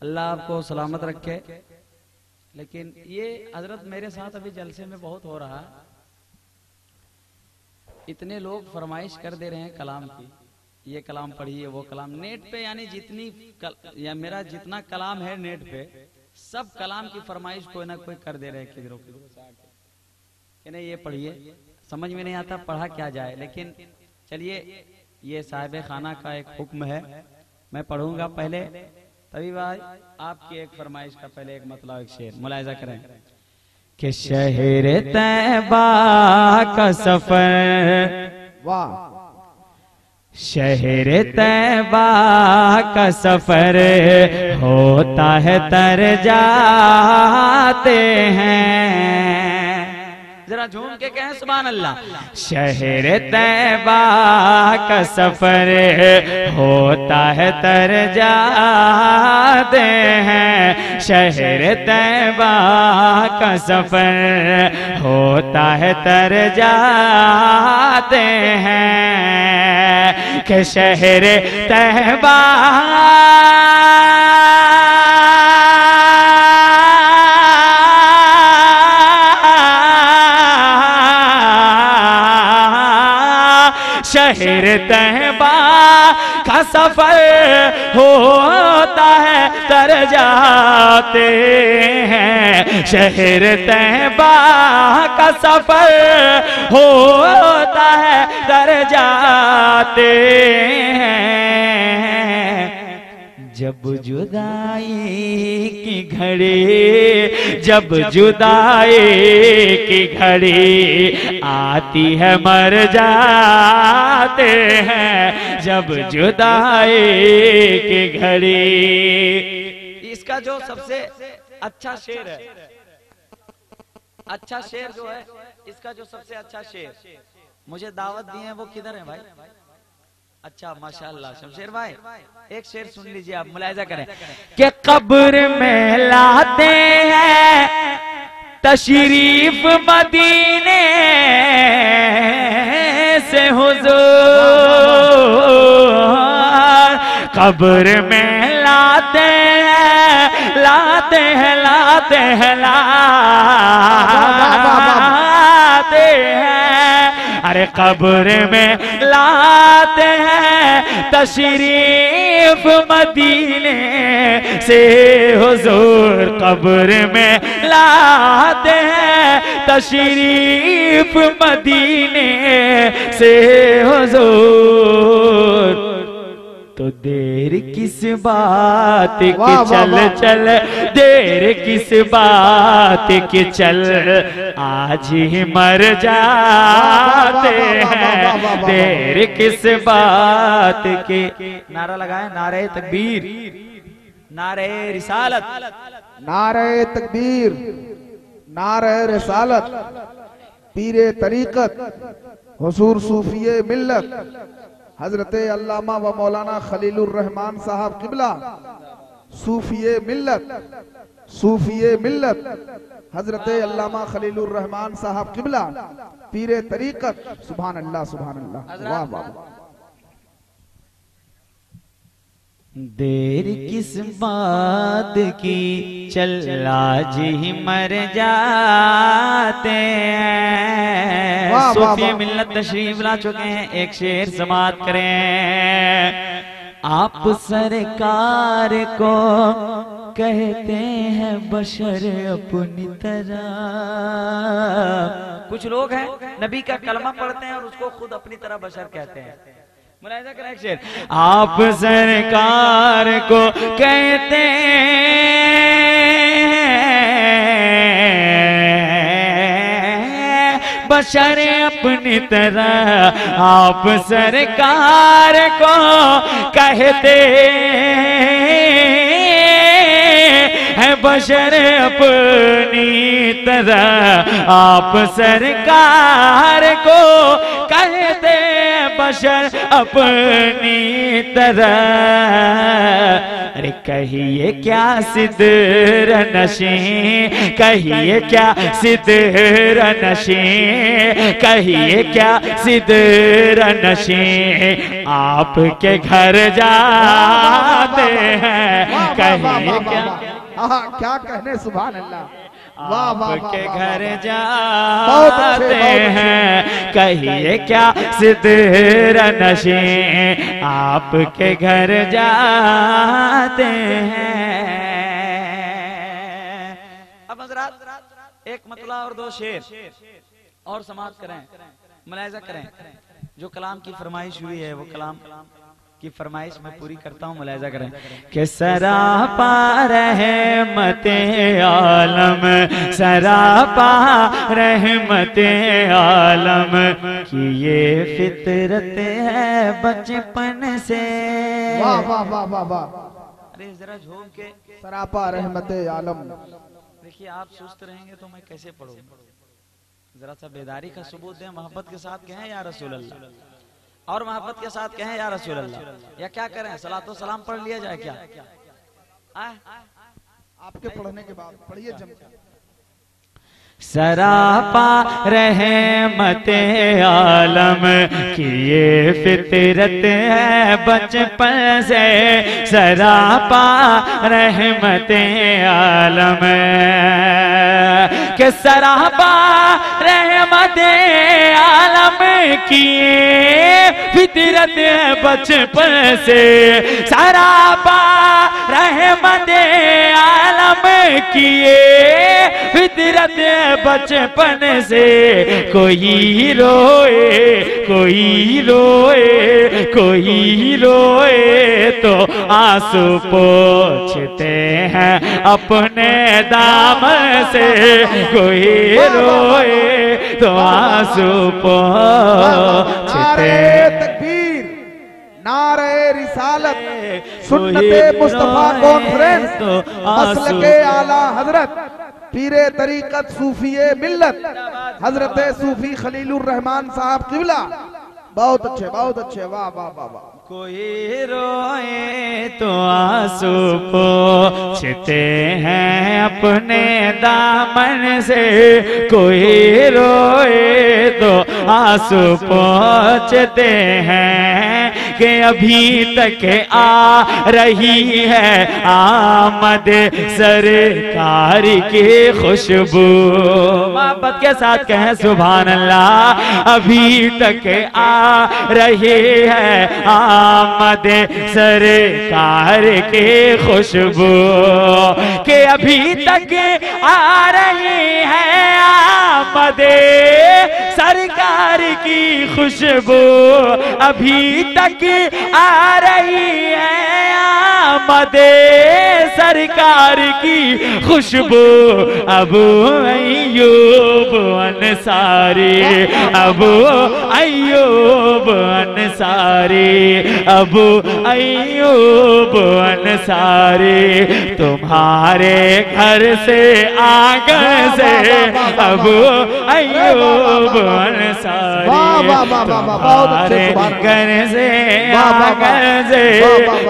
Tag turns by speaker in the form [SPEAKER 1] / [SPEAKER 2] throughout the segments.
[SPEAKER 1] अल्लाह आपको सलामत रखे। लेकिन ये हजरत मेरे साथ अभी जलसे में बहुत हो रहा, इतने लोग फरमाइश कर दे रहे हैं कलाम की, ये कलाम पढ़िए वो कलाम नेट पे, यानी या मेरा जितना कलाम है नेट पे, सब कलाम की फरमाइश कोई ना कोई कर दे रहे हैं किधरों किधरों से आके कि नहीं ये पढ़िए। समझ में नहीं आता पढ़ा क्या जाए, लेकिन चलिए ये साहिब खाना का एक हुक्म है, मैं पढ़ूंगा पहले, तभी भाई आपकी एक फरमाइश का पहले एक मतलब एक शेर मुलाहिजा करें कि शहर तैबा का सफर, वाह, शहर तैबा का सफर होता है तर जाते हैं, जरा झूम के कहें सुभान अल्लाह। शहर तैबा का सफर होता है तर जाते हैं, शहर तैबा का सफर होता है तर जाते हैं कि शहर तैबा शहर तैबा का सफर होता है तर जाते हैं, शहर तैबा का सफर होता है तर जाते हैं, जब जुदाई की घड़ी, जब जुदाई की घड़ी आती है मर जाते हैं, जब जुदाई की घड़ी। इसका जो सबसे अच्छा शेर है, अच्छा शेर जो है इसका जो सबसे अच्छा शेर मुझे दावत दी है वो किधर है भाई? अच्छा माशाल्लाह शमशेर भाई एक शेर सुन लीजिए आप, मुलाहिजा करें कि कब्र में लाते हैं तशरीफ मदीने से हुजूर, कब्र में लाते हैं लाते हैं लाते हैं लाते हैं, अरे कब्र में लाते हैं तशरीफ मदीने से हुजूर, कब्र में लाते हैं तशरीफ मदीने से हुजूर, तो देर किस बात की चल चल, देर किस बात की चल, आज ही मर जाते हैं, देर किस बात की। नारा लगाए नारे तकबीर, नारे रिसालत,
[SPEAKER 2] नारे तकबीर, नारे रिसालत, पीरे तरीकत, हुजूर सूफिये मिल्लत हजरत अल्लामा व मौलाना खलीलुर रहमान साहब किबला, सूफिये मिल्लत, सूफिये मिल्लत हजरत अल्लामा खलीलुर रहमान साहब किबला, पीरे तरीकत, सुभान अल्लाह सुभान अल्लाह, वाह वाह।
[SPEAKER 1] देर किस बात की चल आज ही मर जाते हैं, सूफी मिल्लत तशरीफ ला चुके हैं, एक शेर समाअत करें। आप सरकार को कहते हैं बशर अपनी तरह, कुछ लोग हैं नबी का कलमा पढ़ते हैं और उसको खुद अपनी तरह बशर कहते हैं, मुलाहिजा करें एक शेर। आप सरकार को कहते हैं बशर अपनी तरह, आप सरकार को कहते है बशर अपनी तरह, आप सरकार को कहते
[SPEAKER 3] बशर अपनी तरह। अरे कहिए क्या सिदर नशी, कहिए क्या सिदर नशी, कहिए क्या सिदर नशी, आपके घर जाते हैं। कहिए क्या,
[SPEAKER 2] क्या कहने, सुभान अल्लाह, वाह वाह,
[SPEAKER 3] आपके घर जाते हैं। कहिए क्या सिदर नशी, आपके घर जाते हैं।
[SPEAKER 1] अब हजरात एक मतला और दो शेर और समाप्त करें, मुलाहिजा करें। जो कलाम की फरमाइश हुई है वो कलाम की फरमाइश मैं पूरी करता हूँ, मुलाहिजा करें।
[SPEAKER 3] कि सरापा रहमते आलम, सरापा रहमते आलम की ये फितरत है बचपन से।
[SPEAKER 2] वाह वाह वाह वाह वाह।
[SPEAKER 1] अरे जरा झूम के,
[SPEAKER 2] सरापा रहमते आलम।
[SPEAKER 1] देखिए आप सुस्त रहेंगे तो मैं कैसे पढ़ूं, जरा सा बेदारी का सबूत दें। मोहब्बत के साथ कहें या रसूल अल्लाह, और मोहब्बत के साथ कहें या रसूल अल्लाह, या क्या करें, सलातो सलाम पढ़ लिया जाए क्या?
[SPEAKER 2] आपके पढ़ने के बाद पढ़िए जमकर।
[SPEAKER 3] सरापा रहमते आलम की ये फितरत है बचपन से। सरापा रहमते आलम के, सरापा रहमते आलम की ये फितरत है बचपन से। सरापा रहमते आलम की ये फितरत बचपन से। कोई रोए, कोई रोए, कोई रोए तो आंसू पोंछते हैं अपने दामन से। कोई रोए तो आंसू पोंछते।
[SPEAKER 2] तकबीर, नारे रिसालत, सुन्नते मुस्तफा कॉन्फ्रेंस, मसलके आला हजरत पीरे तरीकत सूफिये मिल्लत हजरत सूफी खलीलुर रहमान साहब किबला। बहुत अच्छे, बहुत अच्छे, वाह वाह वाह वाह।
[SPEAKER 3] कोई रोए तो आंसू पोंछते हैं अपने दामन से। कोई रोए तो आंसू पोंछते हैं कि अभी तक आ रही है आमद सरकार की खुशबू। मोहब्बत के साथ कहें सुभान अल्लाह। अभी तक आ रही है आमद सरकार की खुशबू, के अभी तक आ रही है आमद सरकार की खुशबू। अभी तक आ रही है आमद सरकार की खुशबू। अबू अय्यूब अंसारी, अबू अय्यूब अंसारी, अबू अय्यूब अंसारी तुम्हारे घर से आंगन से। अबू अय्यूब अंसारी तुम्हारे घर से आंगन से।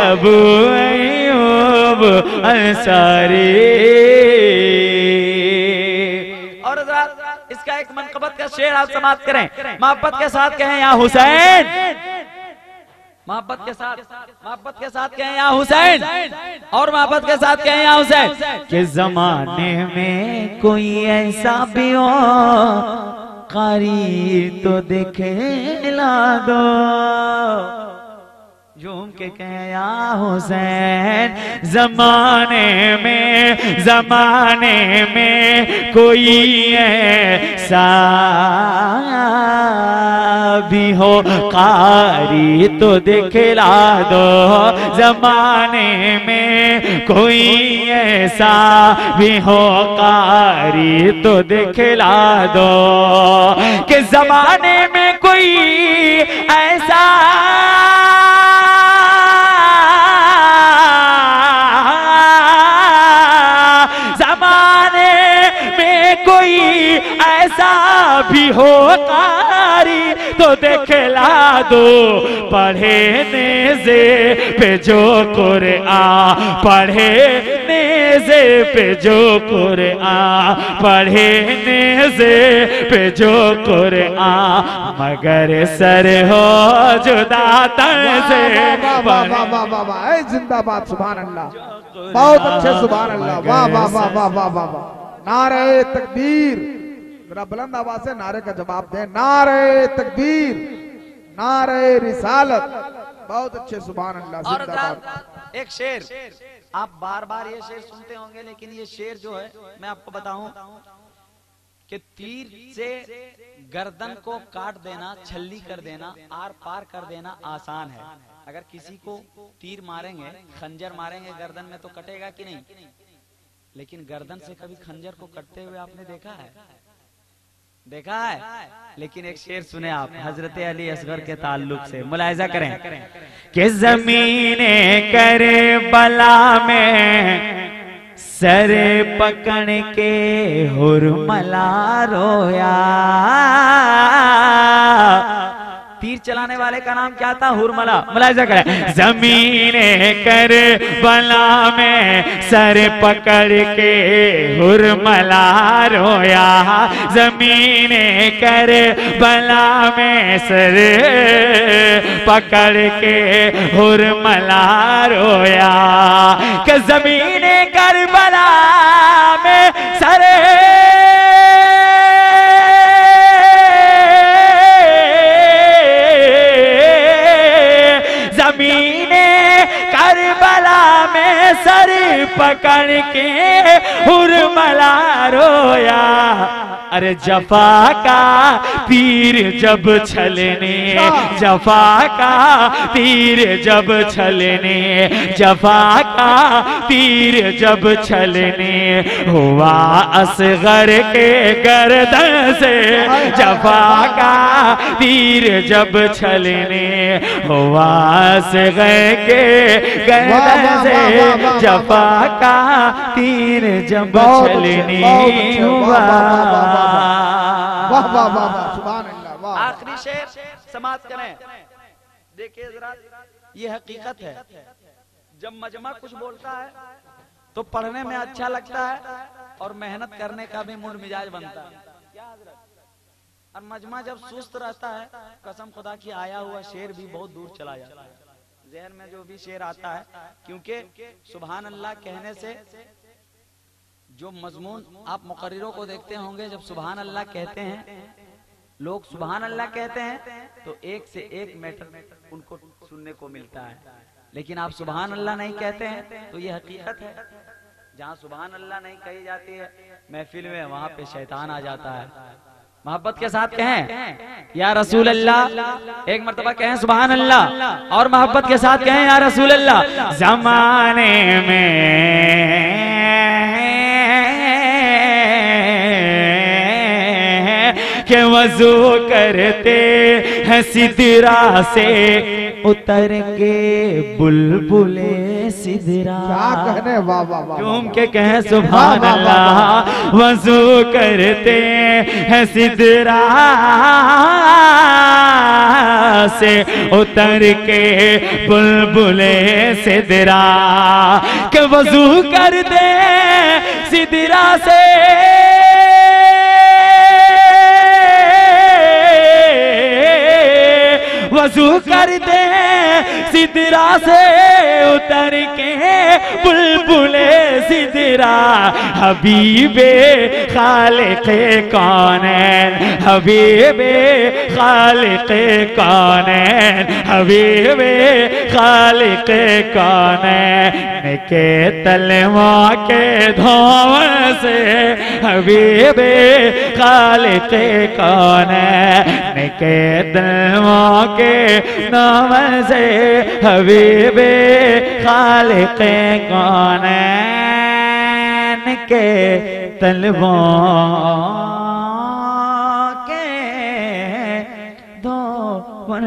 [SPEAKER 3] अबू अय्यूब अंसारी।
[SPEAKER 1] और इसका एक मनकबत का शेर आप समाप्त करें, मोहब्बत के साथ कहें या हुसैन। मोहब्बत के साथ, मोहब्बत के साथ कहें या हुसैन, और मोहब्बत के साथ कहें या हुसैन।
[SPEAKER 3] के जमाने में कोई ऐसा भी हो कारी तो दिखला दो। झूम के कहें या हुसैन। जमाने में कोई ऐसा भी हो कारी तो दिखला दो। जमाने में कोई ऐसा भी हो कारी तो दिखला दो। कि जमाने में कोई ऐसा ऐसा भी हो कारी तो दिखला दो, पढ़े नेज़े पे जो कुरआन, पढ़े नेज़े पे जो कुरआन, पढ़े नेज़े पे जो कुरआन, मगर सर हो जुदा तन से।
[SPEAKER 2] जिंदाबाद, सुभान अल्लाह, बहुत अच्छे, सुभान अल्लाह, वाह वाह वाह वाह वाह वाह वाह। नारे तकबीर, जरा बुलंद आवाज से नारे का जवाब दें। नारे तकबीर, नारे रिसालत, बहुत अच्छे, सुभान अल्लाह, जिंदाबाद।
[SPEAKER 1] एक शेर, आप बार बार ये शेर सुनते होंगे, लेकिन ये शेर जो है मैं आपको बताऊं कि तीर से गर्दन को काट देना, छल्ली कर देना, आर पार कर देना आसान है। अगर किसी को तीर मारेंगे, खंजर मारेंगे गर्दन में तो कटेगा कि नहीं, लेकिन गर्दन से कभी खंजर को कटते हुए आपने देखा है? देखा है? लेकिन एक शेर सुने आप हजरत अली असगर के ताल्लुक से, मुलाहिजा करें
[SPEAKER 3] कि ज़मीने करबला में सर पकड़ के हुरमला रोया। तीर चलाने वाले का नाम क्या था? हुरमला। मुलाहिजा करें, ज़मीने करबला में सर पकड़ के हुरमला रोया, ज़मीने करबला में सर पकड़ के हुरमला रोया। कि ज़मीने करबला में सर सर पकड़ के हुरमला रोया। अरे जफा का तीर जब छलने, जफा का तीर जब छलने, जफा का तीर जब छलने हुआ असगर के गर्दन से, जफा का तीर जब छलने हुआ असगर के गर्दन से, जफा का तीर जब छलने हुआ।
[SPEAKER 2] वाह वाह वाह वाह, सुभान अल्लाह, वाह।
[SPEAKER 1] आखिरी शेर समाप्त करें। देखिए जरा, ये हकीकत है, जब मजमा कुछ बोलता है तो पढ़ने में अच्छा लगता है और मेहनत करने का भी मूड मिजाज बनता है। क्या हजरत? और मजमा जब सुस्त रहता है, कसम खुदा की आया हुआ शेर भी बहुत दूर चला जाता है, जहन में जो भी शेर आता है, क्योंकि सुभान अल्लाह कहने से जो मजमून आप मुकर्रिरों को देखते होंगे, जब सुभान अल्लाह कहते हैं, लोग सुभान अल्लाह कहते हैं तो एक से एक मैटर उनको सुनने को मिलता है, लेकिन आप सुभान अल्लाह नहीं कहते हैं तो ये हकीकत है, जहाँ सुभान अल्लाह नहीं कही जाती है महफिल में, वहां पे शैतान आ जाता है। मोहब्बत के साथ कहें या रसूल अल्लाह, एक मर्तबा कहें सुभान अल्लाह, और मोहब्बत के साथ कहें या रसूल अल्लाह। जमाने में के वजू करते हैं सिदरा से उतर के बुलबुले सिदरा।
[SPEAKER 2] क्या कहने, वाह वाह वाह,
[SPEAKER 3] झूम के कहें सुभान अल्लाह। वजू करते हैं सिदरा से उतर के बुलबुले सिदरा, के वजू करते सिदरा से वजू कर दे सिदरा से उतर के बुलबुले सिदरा। हबीबे खालिक़े कौनैन, हबीबे खालिक़े कौनैन, हबीबे खालिक़े कौनैन के तलवा के धोवन से, हबीबे खालिक़े कौनैन के तलवा के नाम से, हबीबे खालिक़े कौनैन के तलवों के धोवन